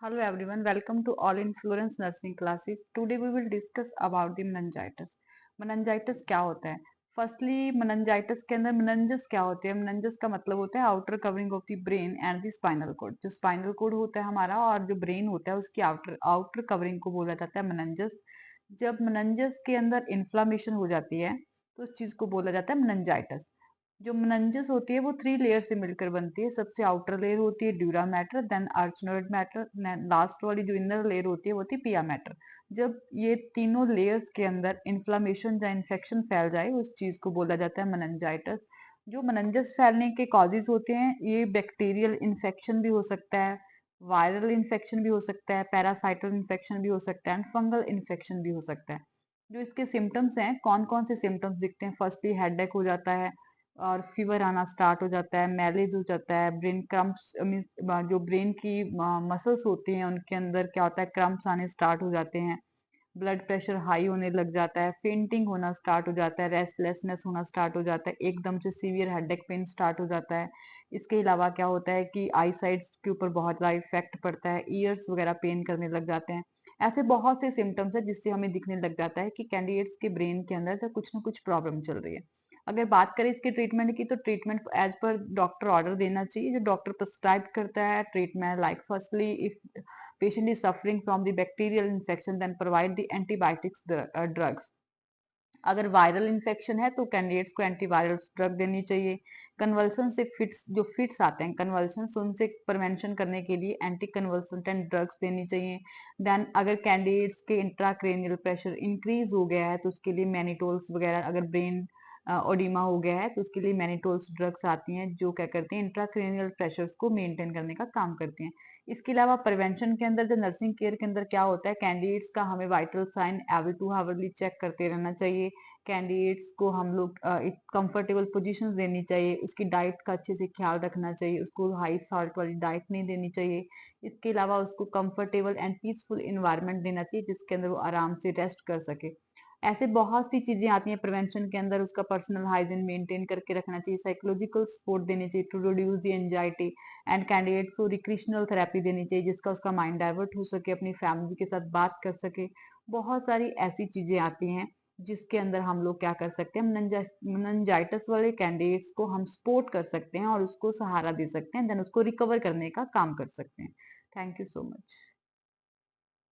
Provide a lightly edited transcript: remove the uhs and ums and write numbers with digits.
Hello everyone, welcome to All Influence Nursing Classes. Today we will discuss about the meningitis. meningitis क्या होता है? Firstly meningitis के अंदर meninges क्या होते हैं? meninges का मतलब होता है outer covering of the brain and the spinal cord. जो स्पाइनल कोड होता है हमारा और जो ब्रेन होता है उसकी आउटर आउटर कवरिंग को बोला जाता है meninges। जब meninges के अंदर इन्फ्लामेशन हो जाती है तो उस चीज को बोला जाता है meningitis। जो मेनिंजेस होती है वो 3 लेयर से मिलकर बनती है। सबसे आउटर लेयर होती है dura mater, then arachnoid mater, last वाली जो इनर लेयर होती है वो होती है पिया मैटर। जब ये तीनों लेयर्स के अंदर इन्फ्लामेशन या इन्फेक्शन फैल जाए उस चीज को बोला जाता है मेनिंजाइटिस। जो मेनिंजेस फैलने के कॉजेज होते हैं ये बैक्टीरियल इन्फेक्शन भी हो सकता है, वायरल इन्फेक्शन भी हो सकता है, पैरासाइटल इन्फेक्शन भी हो सकता है एंड फंगल इन्फेक्शन भी हो सकता है। जो इसके सिम्टम्स हैं, कौन कौन से सिम्टम्स दिखते हैं? फर्स्टली हेडेक हो जाता है और फीवर आना स्टार्ट हो जाता है, मैलेज हो जाता है, ब्रेन क्रम्प्स मीन्स जो ब्रेन की मसल्स होती हैं उनके अंदर क्या होता है, क्रम्प्स आने स्टार्ट हो जाते हैं, ब्लड प्रेशर हाई होने लग जाता है, फेंटिंग होना स्टार्ट हो जाता है, रेस्टलेसनेस होना स्टार्ट हो जाता है, एकदम से सीवियर हेडेक पेन स्टार्ट हो जाता है। इसके अलावा क्या होता है कि आई साइड्स के ऊपर बहुत ज़्यादा इफेक्ट पड़ता है, ईयर्स वगैरह पेन करने लग जाते हैं। ऐसे बहुत से सिम्टम्स है जिससे हमें दिखने लग जाता है कि कैंडिडेट्स के ब्रेन के अंदर तो कुछ ना कुछ प्रॉब्लम चल रही है। अगर बात करें इसके ट्रीटमेंट की तो treatment as per doctor order देना चाहिए। जो डॉक्टर प्रिस्क्राइब करता है treatment, like firstly if patient is suffering from the bacterial infection then provide the antibiotics drugs। अगर वायरल इन्फेक्शन है तो कैंडिडेट्स को एंटीवायरल ड्रग देनी चाहिए। कन्वल्सन से फिट्स, जो फिट्स आते हैं कन्वल्सन, उनसे प्रिवेंशन करने के लिए एंटी कन्वल्सेंटेंट ड्रग्स देनी चाहिए। देन अगर कैंडिडेट्स के इंट्राक्रेनियल प्रेशर इंक्रीज हो गया है तो उसके लिए मैनिटोल्स वगैरह, अगर ब्रेन ओडिमा हो गया है तो उसके लिए मैनिटोल्स ड्रग्स आती हैं जो क्या करते हैं, इंट्राक्रेनियल प्रेशर्स को मेंटेन करने का काम करते हैं। इसके अलावा प्रिवेंशन के अंदर, जो नर्सिंग केयर के अंदर क्या होता है, कैंडिडेट्स का हमें vital sign every 2 hourly check करते रहना चाहिए। कैंडिडेट्स को हम लोग एक कंफर्टेबल पोजीशंस देनी चाहिए, उसकी डाइट का अच्छे से ख्याल रखना चाहिए, उसको हाई सॉल्ट वाली डाइट नहीं देनी चाहिए। इसके अलावा उसको कंफर्टेबल एंड पीसफुल इन्वायरमेंट देना चाहिए जिसके अंदर वो आराम से रेस्ट कर सके। ऐसे बहुत सी चीजें आती हैं प्रिवेंशन के अंदर। उसका पर्सनल हाइजीन मेंटेन करके रखना चाहिए, साइकोलॉजिकल सपोर्ट देनी चाहिए to reduce the anxiety and candidate को रिक्रिएशनल थेरेपी देनी चाहिए जिसका उसका माइंड डाइवर्ट हो सके, अपनी फैमिली के साथ बात कर सके। बहुत सारी ऐसी चीजें आती हैं जिसके अंदर हम लोग क्या कर सकते हैं, मेनिंजाइटिस वाले कैंडिडेट्स को हम सपोर्ट कर सकते हैं और उसको सहारा दे सकते हैं, देन उसको रिकवर करने का काम कर सकते हैं। Thank you so much.